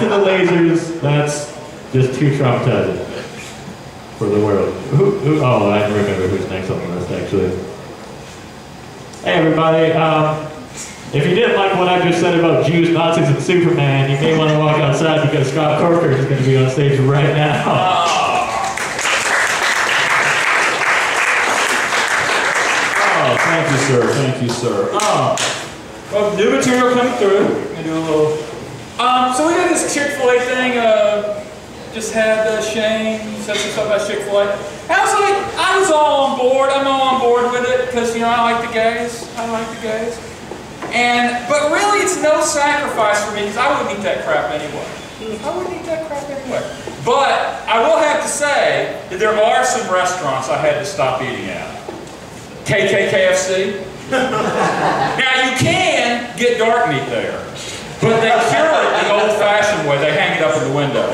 to the lasers, that's just too traumatizing for the world. Oh, I remember who's next on the list, actually. Hey, everybody. If you didn't like what I just said about Jews, Nazis, and Superman, you may want to walk outside because Scott Corker is going to be on stage right now. Oh, thank you, sir. Thank you, sir. Well, new material coming through. Gonna do a little. So we did this Chick-fil-A thing. Just had Shane said some stuff about Chick-fil-A. And I was all on board. I'm all on board with it because I like the gays. But really, it's no sacrifice for me because I wouldn't eat that crap anyway. But I will have to say that there are some restaurants I had to stop eating at. KFC. Now you can get dark meat there, but they cure it the old-fashioned way. They hang it up in the window.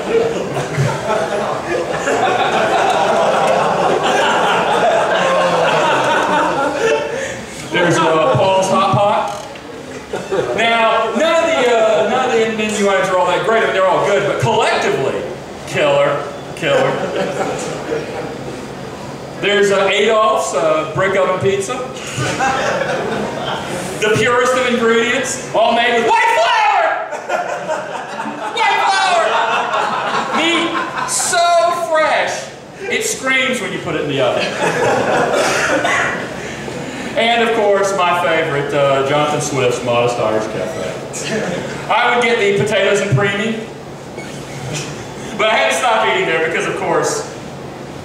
There's Paul's Hot Pot. Now, none of the menu items are all that great. I mean, they're all good, but collectively, killer. There's Adolph's brick oven pizza. The purest of ingredients, all made with white flour! Meat so fresh, it screams when you put it in the oven. And of course, my favorite, Jonathan Swift's Modest Irish Cafe. I would get the potatoes and preemie, but I had to stop eating there because, of course,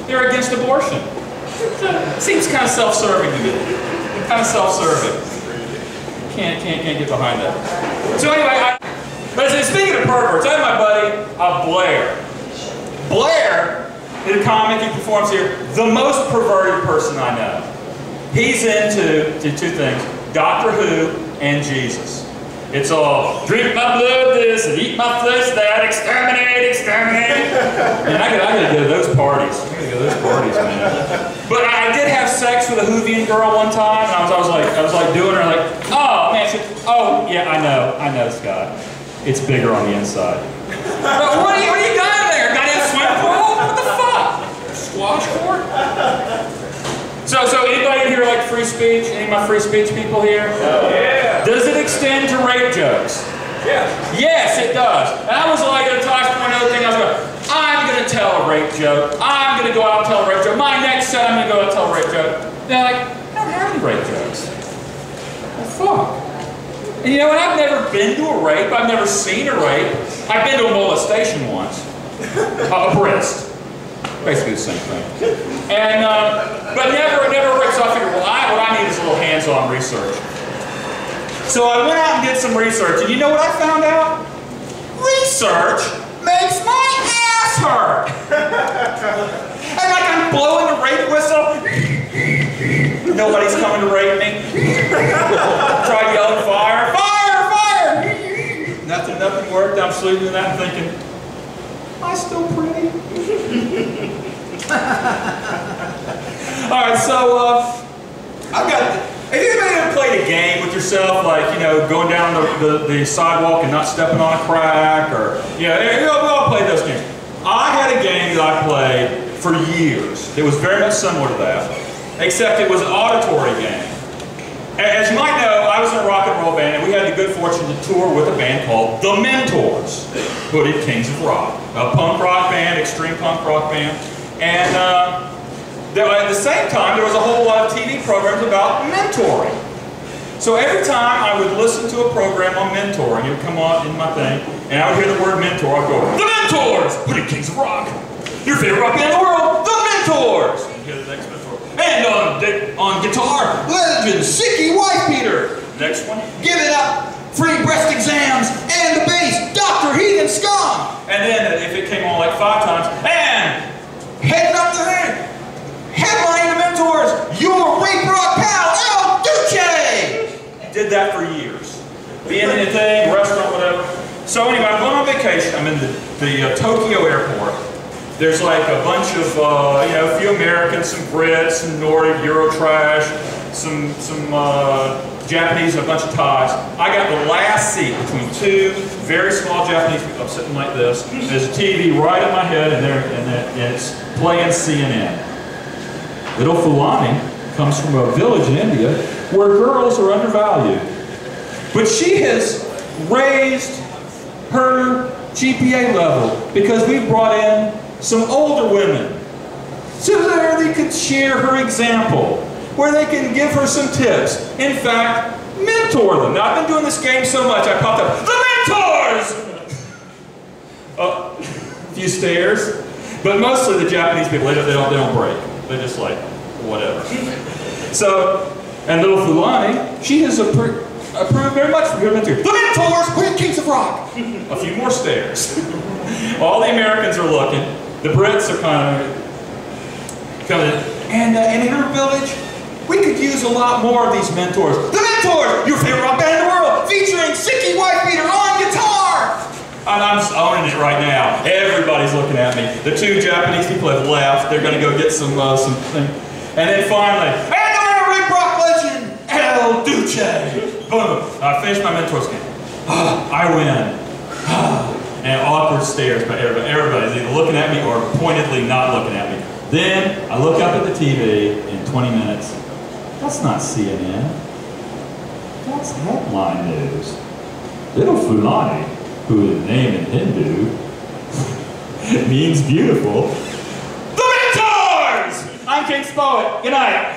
they're against abortion. Seems kind of self-serving to me. Kind of self-serving. Can't get behind that. So anyway, but speaking of perverts, I have my buddy Blair. Blair is a comic. He performs here. The most perverted person I know. He's into two things: Doctor Who and Jesus. It's all drink my blood this and eat my flesh that, exterminate. And I gotta go to those parties. Man. But I did have sex with a Whovian girl one time, and I was like doing her like, oh man, she, oh yeah, I know, Scott. It's bigger on the inside. But what do you got in there? Got in a swim pool? What the fuck? Squash court? So anybody in here like free speech? Any of my free speech people here? Oh, yeah. Does it extend to rape jokes? Yeah. Yes, it does. And I was like at a Tosh.0 thing, I was going, I'm going to tell a rape joke. I'm going to go out and tell a rape joke. My next set, I'm going to go out and tell a rape joke. They're like, I don't have any rape jokes. Well, fuck. And you know what? I've never been to a rape. I've never seen a rape. I've been to a molestation once. A breast. Basically the same thing. And, but never rape. So I figured, well, what I need is a little hands-on research. So I went out and did some research, and you know what I found out? Research makes my ass hurt. And like I'm blowing a rape whistle. Nobody's coming to rape me. Tried yelling fire, fire, fire. Nothing worked. I'm sleeping in that and thinking, am I still pretty? All right, so I've got. Have you ever played a game with yourself, like, going down the sidewalk and not stepping on a crack, or, we all played those games. I had a game that I played for years. It was very much similar to that, except it was an auditory game. As you might know, I was in a rock and roll band, and we had the good fortune to tour with a band called The Mentors, Hooded Kings of Rock, a punk rock band, extreme punk rock band, and at the same time, there was a whole lot of TV programs about mentoring. So every time I would listen to a program on mentoring, it would come on in my thing, and I would hear the word mentor, I'd go, The Mentors! Hooded Kings of Rock! Your favorite rock band in the world, The Mentors! And hear the next mentor. And on guitar, legend, Sicky Wife Beater! Next one, Give It Up! Free breast exams! And the bass, Dr. Heathen Scum! And then, if it came on like 5 times, and heading up the head! Headlining the Mentors, your rape rock pal, El Duce! Did that for years. Being in a thing, restaurant, whatever. So anyway, I'm going on vacation. I'm in the Tokyo airport. There's like a bunch of, a few Americans, some Brits, some Nordic, Euro trash, some Japanese and a bunch of Thais. I got the last seat between two very small Japanese people. I'm sitting like this. There's a TV right at my head, and it's playing CNN. Little Fulani comes from a village in India where girls are undervalued. But she has raised her GPA level because we brought in some older women so that they could share her example, where they can give her some tips. In fact, mentor them. Now, I've been doing this game so much, I popped up, the mentors! A few stares, but mostly the Japanese people, they don't break. They're just like, whatever. So, and little Fulani, she has approved very much for her mentor. The mentors, we're the kings of rock. A few more stares. All the Americans are looking. The Brits are kind of coming in. And in her village, we could use a lot more of these mentors. The Mentors, your favorite rock band in the world, featuring Sicky Whitebeater on guitar. And I'm just owning it right now. Everybody's looking at me. The two Japanese people have left. They're going to go get something. And then finally, and the Rick Rock legend, El Duce. Boom. I finished my Mentors game. I win. And awkward stares by everybody. Everybody's either looking at me or pointedly not looking at me. Then I look up at the TV in 20 minutes. That's not CNN. That's headline news. Little Fulani, who is named in Hindu, means beautiful. The Mentors! I'm King Spo-it. Good night.